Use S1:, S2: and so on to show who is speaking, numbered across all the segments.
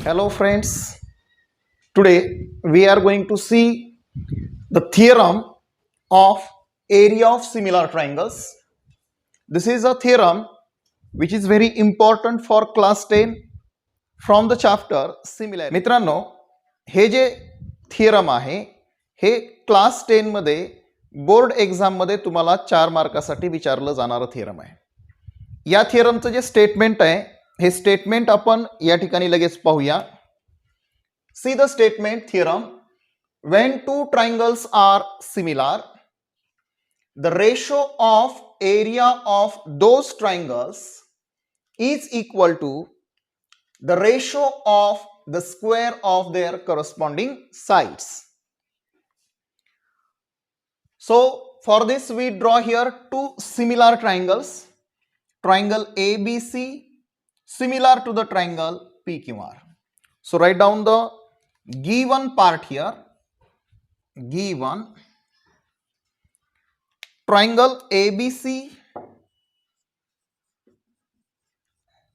S1: Hello friends, today we are going to see the theorem of area of similar triangles. This is a theorem which is very important for class 10 from the chapter similarity. मित्रांनो, हे जे theorem आहे हे class 10 मध्ये board exam मध्ये तुम्हाला 4 मार्कासाठी विचारलं जाणारं theorem आहे. या थिअरमचं जे statement आहे हे स्टेटमेंट आपण या ठिकाणी लगेच पाहूया. See the statement theorem. When two triangles are similar, the ratio of area of those triangles is equal to the ratio of the square of their corresponding sides. So for this we draw here two similar triangles. Triangle ABC similar to the triangle PQR. So write down the given part here. Given triangle ABC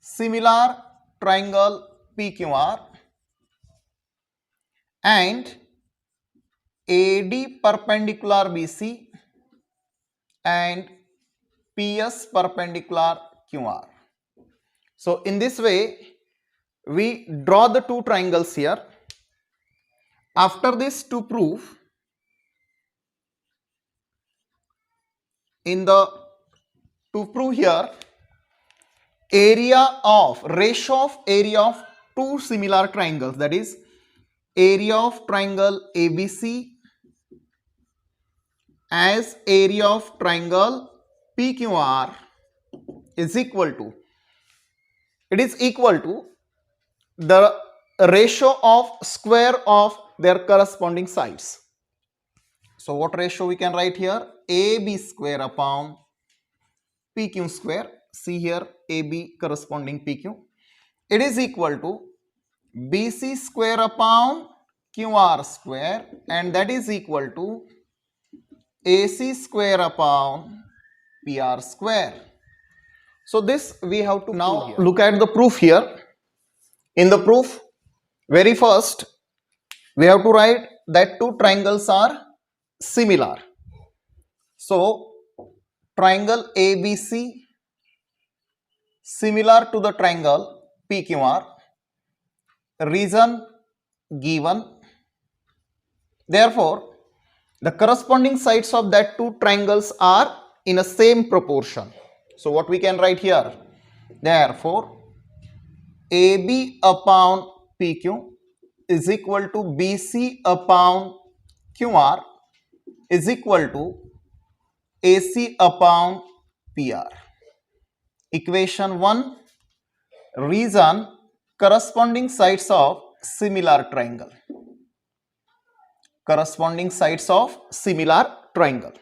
S1: similar triangle PQR and AD perpendicular BC and PS perpendicular QR. So in this way we draw the two triangles here. After this, to prove, here, ratio of area of two similar triangles, that is area of triangle ABC as area of triangle PQR is equal to the ratio of square of their corresponding sides. So what ratio we can write here? AB square upon PQ square. See here AB corresponding PQ. It is equal to BC square upon QR square, and that is equal to AC square upon PR square. So this we have to now look at the proof here. In the proof, very first we have to write that two triangles are similar. So triangle ABC similar to the triangle PQR, reason given. Therefore the corresponding sides of that two triangles are in a same proportion. So what we can write here? Therefore AB upon PQ is equal to BC upon QR is equal to AC upon PR. Equation 1, reason corresponding sides of similar triangle. Corresponding sides of similar triangle.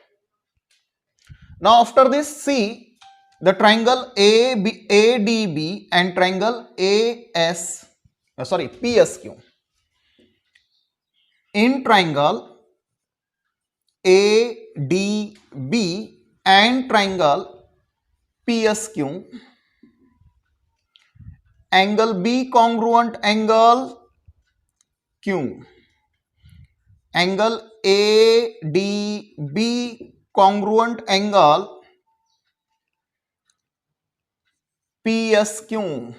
S1: Now after this, see the triangle ADB and triangle PSQ. In triangle ADB and triangle PSQ, angle B congruent angle Q, angle ADB congruent angle PSQ.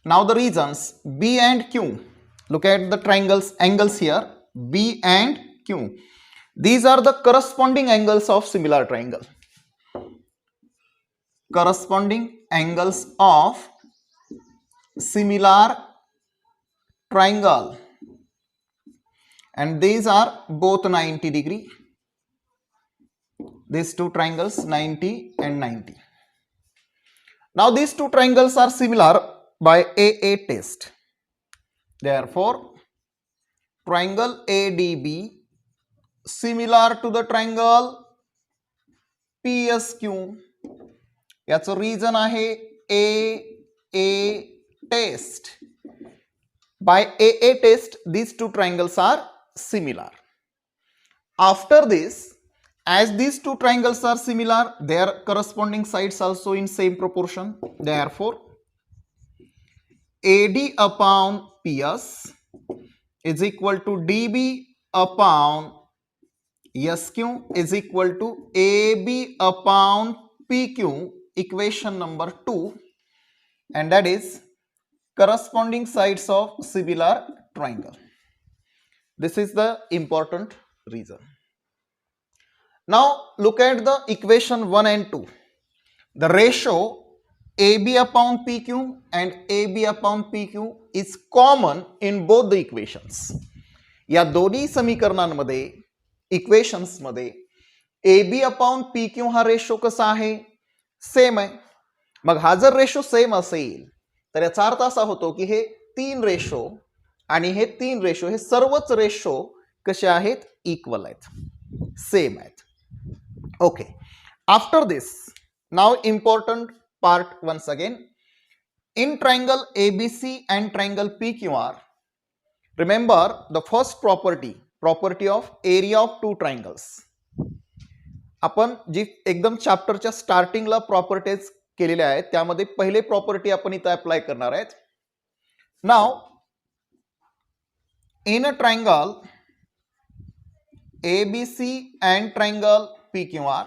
S1: Now the reasons B and Q. Look at the triangles angles here, B and Q. These are the corresponding angles of similar triangle. Corresponding angles of similar triangle, and these are both 90 degree. These two triangles 90 and 90. Now these two triangles are similar by AA test. Therefore triangle ADB similar to the triangle PSQ. याचं reason आहे AA test. By AA test these two triangles are similar. After this, as these two triangles are similar, their corresponding sides also in same proportion. Therefore AD upon PS is equal to DB upon SQ is equal to AB upon PQ, equation number 2, and that is corresponding sides of similar triangle. This is the important reason. Now look at the equation 1 and 2. The ratio AB upon PQ and AB upon PQ is common in both the equations. या दोन्ही समीकरणांमध्ये equations मध्ये AB upon PQ हा ratio कसा आहे, same आहे. मग हा जर ratio same असेल तर याचा अर्थ असा होतो की हे तीन रेशो आणि हे तीन रेशो हे सर्वच रेशो कसे आहेत, इक्वल आहेत, सेम आहेत. Okay, after this now important part once again. In triangle ABC and triangle PQR, remember the first property of area of two triangles. आपण जी एकदम चॅप्टरच्या स्टार्टिंगला प्रॉपर्टीज केलेल्या आहेत त्यामध्ये पहिले प्रॉपर्टी आपण इथे अप्लाय करणार आहेत. Now in a triangle ABC and triangle PQR,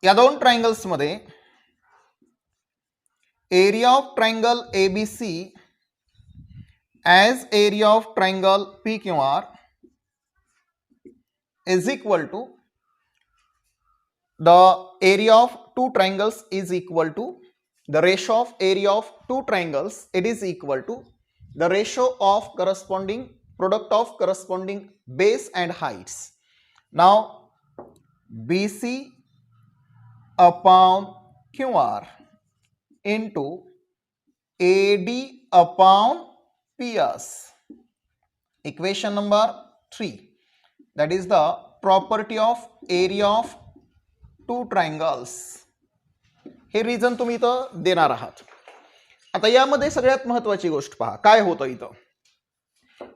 S1: या दोन ट्रायंगल्स मध्ये area of triangle ABC as area of triangle PQR is equal to the area of two triangles is equal to the ratio of area of two triangles, it is equal to the ratio of corresponding product of corresponding base and heights. Now BC upon QR into AD upon PS, equation number 3, that is the property of area of two triangles. हे reason तुम्ही इथं देणार आहात. आता यामध्ये सगळ्यात महत्वाची गोष्ट पहा काय होतं इथं.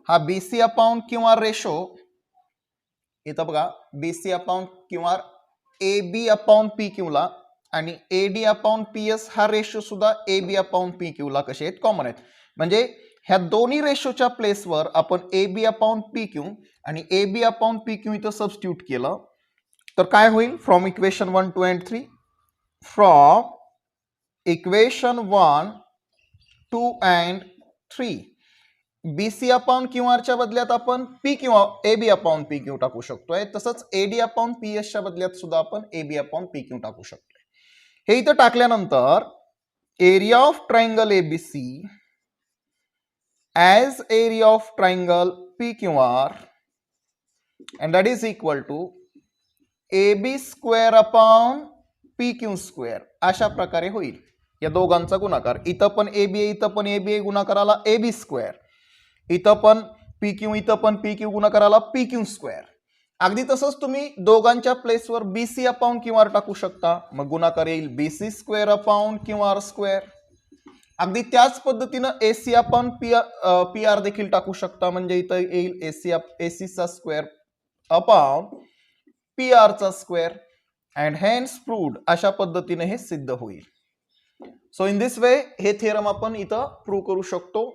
S1: हा BC अपॉन QR रेशो इथं बघा, BC upon QR AB upon PQ ला आणि AD अपॉन PS हा रेशो सुद्धा AB अपॉन PQ ला कसे आहेत, कॉमन आहेत. म्हणजे ह्या दोन्ही रेशोच्या प्लेसवर आपण AB अपॉन PQ आणि AB अपॉन PQ इथं सबस्टिट्यूट केलं तर काय होईल, from equation 1, 2 and 3, from equation 1, 2 and 3 BC upon QR च्या बदल्यात आपण PQ AB अपॉन PQ टाकू शकतोय. तसंच AD अपॉन PS च्या बदल्यात सुद्धा आपण AB अपॉन PQ टाकू शकतोय. हे इथं टाकल्यानंतर area of triangle ABC as area of triangle PQR and that is equal to AB square upon PQ square अशा प्रकारे होईल. या दोघांचा गुणाकार, इथं पण AB आहे इथं पण AB आहे, गुणाकाराला AB स्क्वेअर, इथं पण PQ इथं पण PQ गुणाकाराला PQ स्क्वेअर. अगदी तसंच तुम्ही दोघांच्या प्लेसवर BC अपॉन QR टाकू शकता, मग गुणाकार येईल BC square upon QR square. अगदी त्याच पद्धतीनं AC अपॉन PR देखील टाकू शकता, म्हणजे इथं येईल AC चा स्क्वेअर अपॉन PR चा स्क्वेअर अँड हेन्स प्रूव्ड. अशा पद्धतीने हे सिद्ध होईल. सो in this way hey theorem आपण इथं प्रूव्ह करू शकतो.